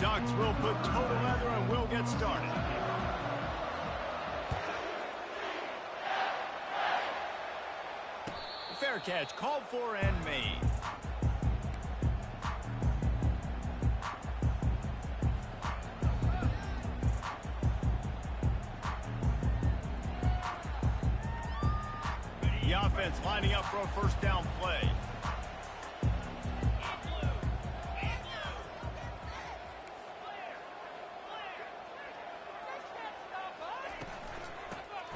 Ducks will put total leather and we'll get started. Fair catch called for and made. The offense lining up for a first down play.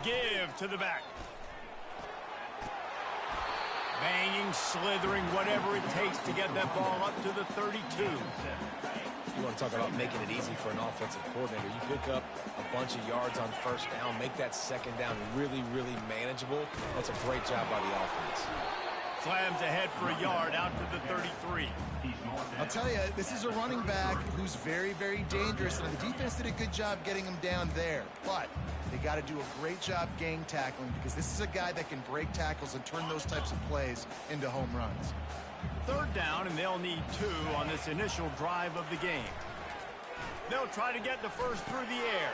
Give to the back. Banging, slithering, whatever it takes to get that ball up to the 32. You want to talk about making it easy for an offensive coordinator. You pick up a bunch of yards on first down, make that second down really, really manageable. That's a great job by the offense. Slams ahead for a yard out to the 33. I'll tell you, this is a running back who's very, very dangerous, and the defense did a good job getting him down there. But they got to do a great job gang tackling because this is a guy that can break tackles and turn those types of plays into home runs. Third down, and they'll need 2 on this initial drive of the game. They'll try to get the first through the air.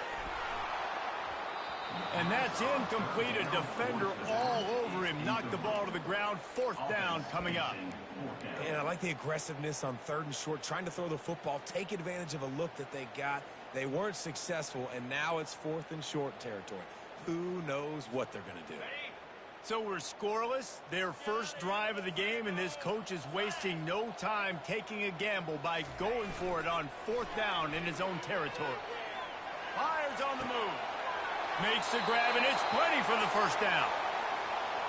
And that's incomplete. A defender all over him. Knocked the ball to the ground. Fourth down coming up. And I like the aggressiveness on 3rd and short, trying to throw the football, take advantage of a look that they got. They weren't successful, and now it's 4th and short territory. Who knows what they're going to do? So we're scoreless. Their first drive of the game, and this coach is wasting no time taking a gamble by going for it on 4th down in his own territory. Fires on the move. Makes the grab, and it's plenty for the first down.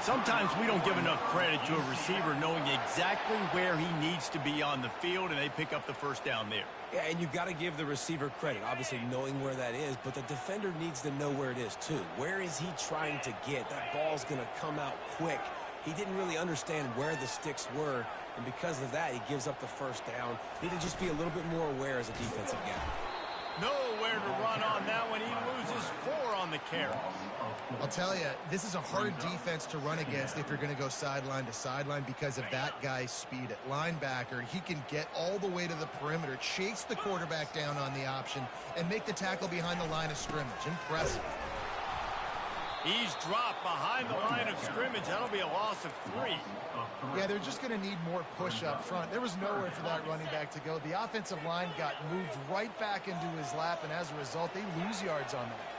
Sometimes we don't give enough credit to a receiver knowing exactly where he needs to be on the field, and they pick up the first down there. Yeah, and you've got to give the receiver credit, obviously knowing where that is, but the defender needs to know where it is too. Where is he trying to get? That ball's going to come out quick. He didn't really understand where the sticks were, and because of that, he gives up the first down. Need to just be a little bit more aware as a defensive guy. Nowhere to run on that one. He loses 4 on the carry. I'll tell you, this is a hard defense to run against if you're going to go sideline to sideline because of that guy's speed at linebacker. He can get all the way to the perimeter, chase the quarterback down on the option, and make the tackle behind the line of scrimmage. Impressive. He's dropped behind the line of scrimmage. That'll be a loss of 3. Yeah, they're just going to need more push up front. There was nowhere for that running back to go. The offensive line got moved right back into his lap, and as a result, they lose yards on that play.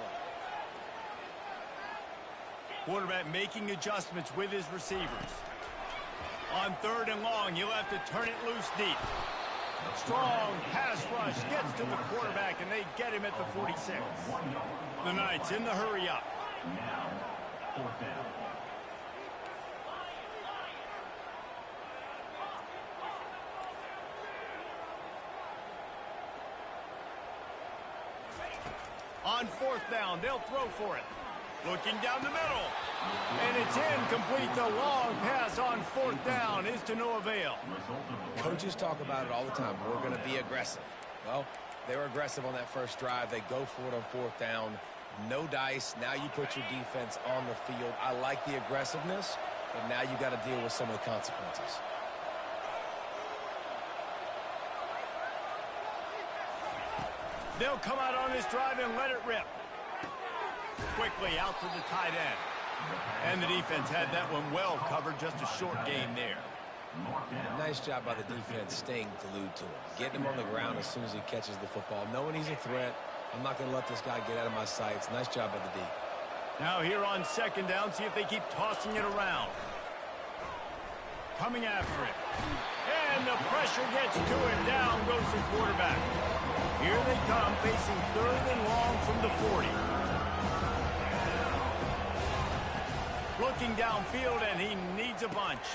Quarterback making adjustments with his receivers. On 3rd and long, he'll have to turn it loose deep. Strong pass rush gets to the quarterback, and they get him at the 46. The Knights in the hurry up. Now, 4th down. On 4th down, they'll throw for it. Looking down the middle. And it's incomplete. The long pass on 4th down is to no avail. Coaches talk about it all the time. We're going to be aggressive. Well, they were aggressive on that first drive. They go for it on 4th down. No dice. Now you put your defense on the field. I like the aggressiveness, but now you got to deal with some of the consequences. They'll come out on this drive and let it rip. Quickly out to the tight end. And the defense had that one well covered. Just a short gain there. Yeah, nice job by the defense staying glued to him. Getting him on the ground as soon as he catches the football. Knowing he's a threat. I'm not going to let this guy get out of my sights. Nice job by the D. Now here on 2nd down, see if they keep tossing it around. Coming after it. And the pressure gets to him. Down goes the quarterback. Here they come, facing 3rd and long from the 40. Looking downfield, and he needs a bunch.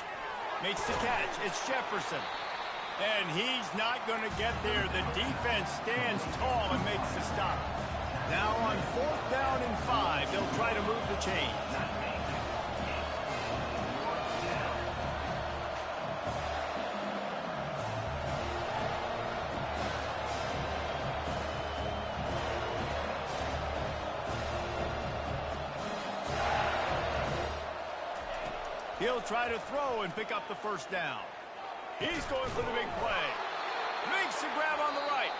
Makes the catch. It's Jefferson. And he's not going to get there. The defense stands tall and makes the stop. Now on 4th down and 5, they'll try to move the chains. He'll try to throw and pick up the first down. He's going for the big play. Makes the grab on the right.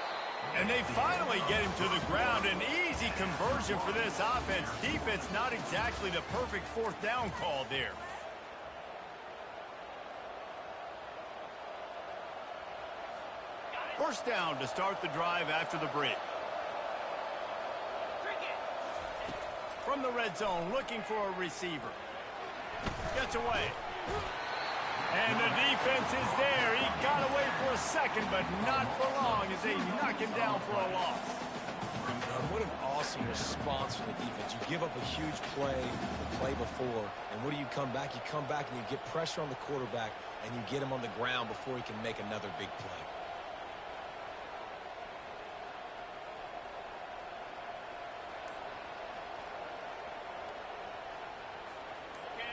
And they finally get him to the ground. An easy conversion for this offense. Defense not exactly the perfect fourth down call there. First down to start the drive after the break. From the red zone, looking for a receiver. Gets away. And the defense is there. He got away for a second, but not for long as they knock him down for a loss. What an awesome response from the defense. You give up a huge play the play before, and what do you come back? You come back and you get pressure on the quarterback, and you get him on the ground before he can make another big play.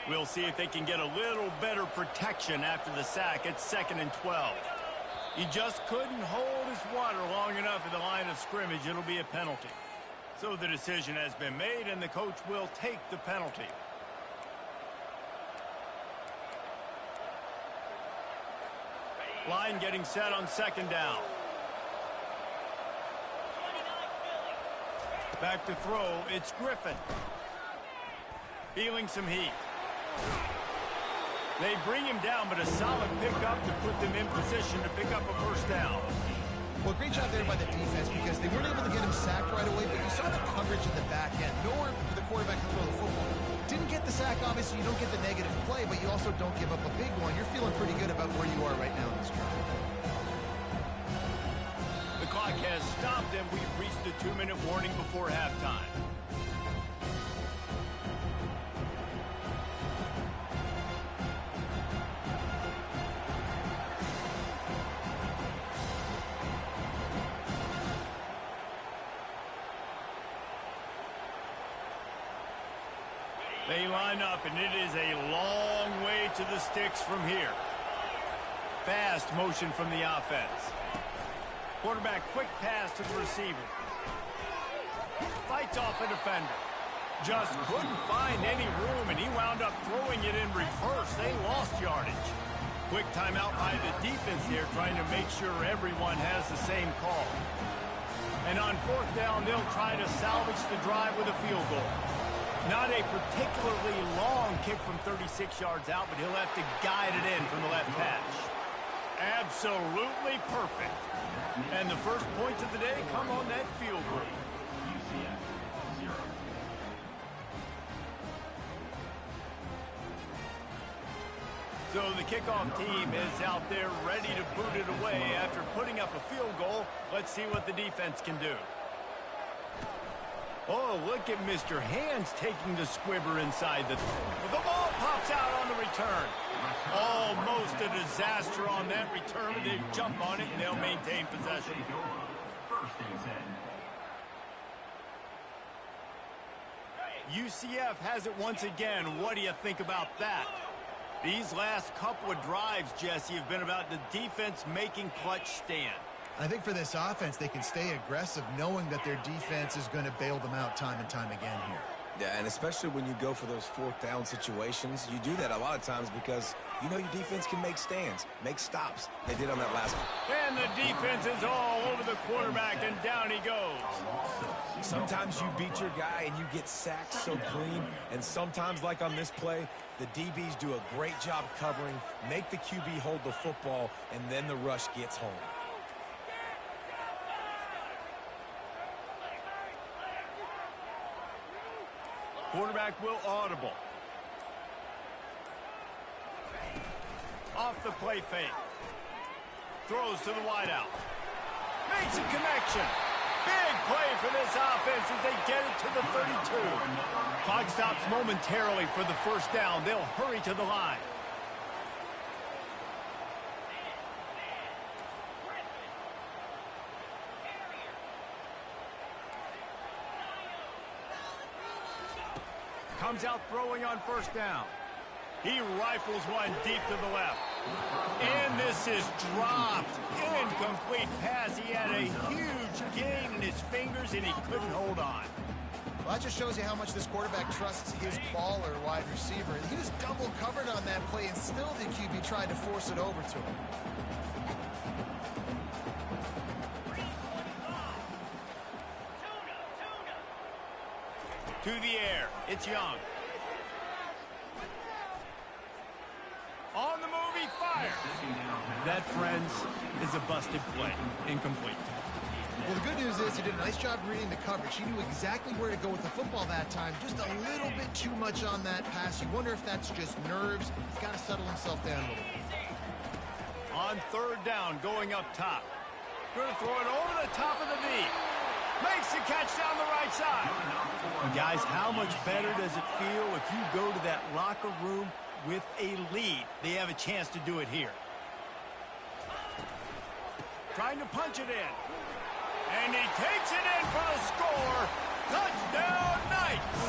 We'll see if they can get a little better protection after the sack. It's 2nd and 12. He just couldn't hold his water long enough at the line of scrimmage. It'll be a penalty. So the decision has been made, and the coach will take the penalty. Line getting set on 2nd down. Back to throw. It's Griffin. Feeling some heat. They bring him down, but a solid pickup to put them in position to pick up a first down. Well, great job there by the defense because they weren't able to get him sacked right away, but you saw the coverage in the back end. Nowhere for the quarterback to throw the football. Didn't get the sack, obviously. You don't get the negative play, but you also don't give up a big one. You're feeling pretty good about where you are right now in this drive. The clock has stopped, and we've reached the 2-minute warning before halftime. They line up, and it is a long way to the sticks from here. Fast motion from the offense. Quarterback quick pass to the receiver. Fights off a defender. Just couldn't find any room, and he wound up throwing it in reverse. They lost yardage. Quick timeout by the defense here, trying to make sure everyone has the same call. And on 4th down, they'll try to salvage the drive with a field goal. Not a particularly long kick from 36 yards out, but he'll have to guide it in from the left hash. Absolutely perfect. And the first points of the day come on that field goal. So the kickoff team is out there ready to boot it away after putting up a field goal. Let's see what the defense can do. Oh, look at Mr. Hands taking the squibber inside the... The ball pops out on the return. Almost a disaster on that return, but they jump on it and they'll maintain possession. UCF has it once again. What do you think about that? These last couple of drives, Jesse, have been about the defense making clutch stand. I think for this offense, they can stay aggressive knowing that their defense is going to bail them out time and time again here. Yeah, and especially when you go for those 4th down situations, you do that a lot of times because you know your defense can make stands, make stops. They did on that last one. And the defense is all over the quarterback, and down he goes. Sometimes you beat your guy and you get sacked so clean, and sometimes, like on this play, the DBs do a great job covering, make the QB hold the football, and then the rush gets home. Quarterback will audible. Off the play fake. Throws to the wideout. Makes a connection. Big play for this offense as they get it to the 32. Clock stops momentarily for the first down. They'll hurry to the line. Comes out throwing on first down. He rifles one deep to the left. And this is dropped. Incomplete pass. He had a huge gain in his fingers, and he couldn't hold on. Well, that just shows you how much this quarterback trusts his baller wide receiver. He was double covered on that play, and still the QB tried to force it over to him. To the air. It's Young. On the move, he fires. That, friends, is a busted play. Incomplete. Well, the good news is he did a nice job reading the coverage. He knew exactly where to go with the football that time. Just a little bit too much on that pass. You wonder if that's just nerves. He's got to settle himself down a little bit. On third down, going up top. Going to throw it over the top of the knee. Makes the catch down the right side. Guys, how much better does it feel if you go to that locker room with a lead? They have a chance to do it here. Trying to punch it in. And he takes it in for the score. Touchdown, Knights!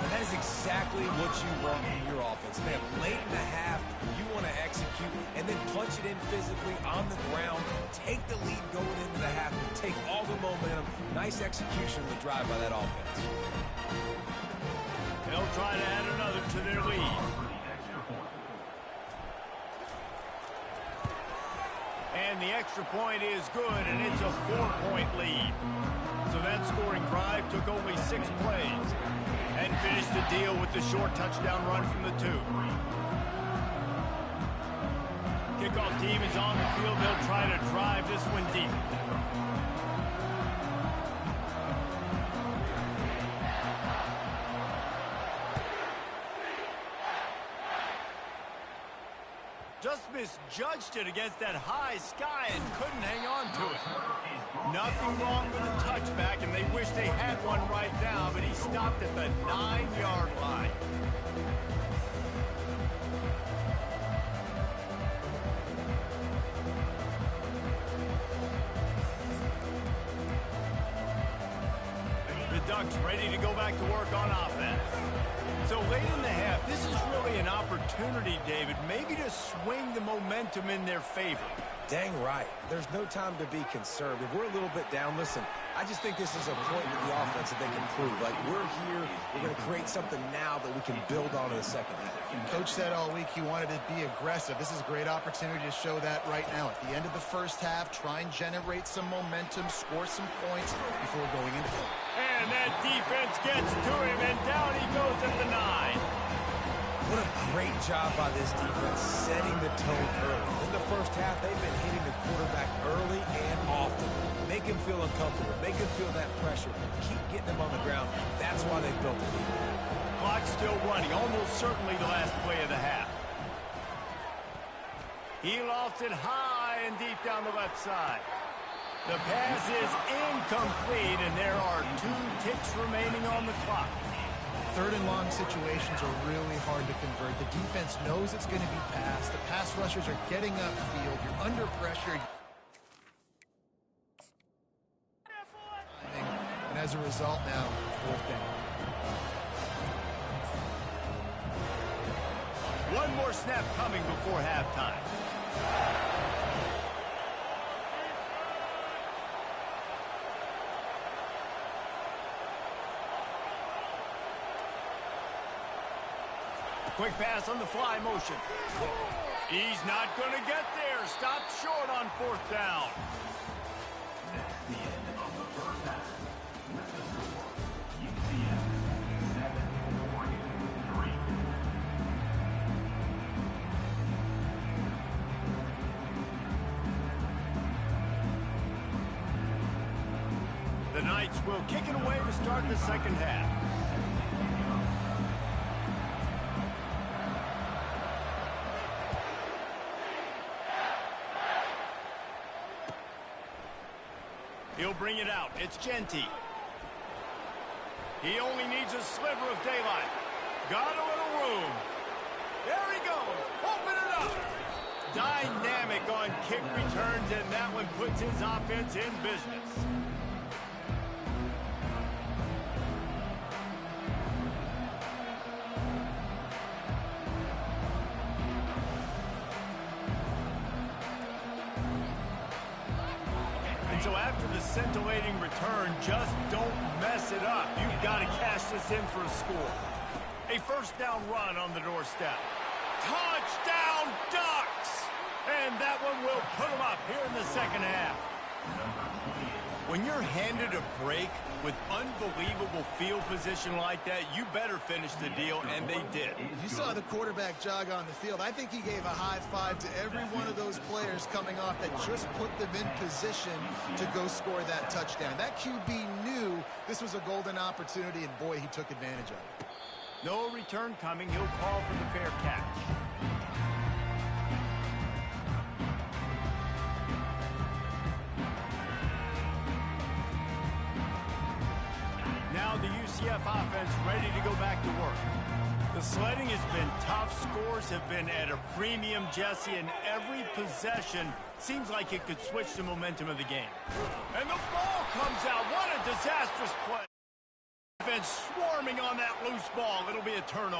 And that is exactly what you want from your offense. Man, late in the half, you want to execute and then punch it in physically on the ground, take the lead going into the half, and take all the momentum. Nice execution of the drive by that offense. They'll try to add another to their lead. And the extra point is good, and it's a 4-point lead. So that scoring drive took only 6 plays and finished the deal with the short touchdown run from the 2. Kickoff team is on the field. They'll try to drive this one deep. Just misjudged it against that high sky and couldn't hang on to it. Nothing wrong with a touchback, and they wish they had one right now, but he stopped at the 9-yard line. The Ducks ready to go back to work on offense. So late in the half, this is really an opportunity, David, maybe to swing the momentum in their favor. Dang right. There's no time to be concerned. If we're a little bit down, listen, I just think this is a point with the offense that they can prove. Like, we're here, we're going to create something now that we can build on in the second half. Coach said all week he wanted to be aggressive. This is a great opportunity to show that right now. At the end of the first half, try and generate some momentum, score some points before going into it. And that defense gets to him, and down he goes at the 9. What a great job by this defense setting the tone early. In the first half, they've been hitting the quarterback early and often. Make him feel uncomfortable. Make him feel that pressure. Keep getting him on the ground. That's why they built the lead. Clock's still running, almost certainly the last play of the half. He lofts it high and deep down the left side. The pass is incomplete, and there are 2 ticks remaining on the clock. Third and long situations are really hard to convert. The defense knows it's going to be passed. The pass rushers are getting upfield. You're under pressure. And as a result now, 4th down. One more snap coming before halftime. Quick pass on the fly motion. He's not going to get there. Stopped short on 4th down. That's the end of the first half. With the score, UCF 7, Oregon 3. The Knights will kick it away to start the second half. He'll bring it out. It's Ncaa. He only needs a sliver of daylight. Got a little room. There he goes. Open it up. Dynamic on kick returns, and that one puts his offense in business. So after the scintillating return, just don't mess it up. You've got to cash this in for a score. A 1st down run on the doorstep. Touchdown, Ducks! And that one will put them up here in the second half. When you're handed a break with unbelievable field position like that, you better finish the deal, and they did. You saw the quarterback jog on the field. I think he gave a high five to every one of those players coming off that just put them in position to go score that touchdown. That QB knew this was a golden opportunity, and boy, he took advantage of it. No return coming. He'll call for the fair catch. Now the UCF offense ready to go back to work. The sledding has been tough. Scores have been at a premium, Jesse, and every possession seems like it could switch the momentum of the game. And the ball comes out. What a disastrous play. Defense swarming on that loose ball. It'll be a turnover.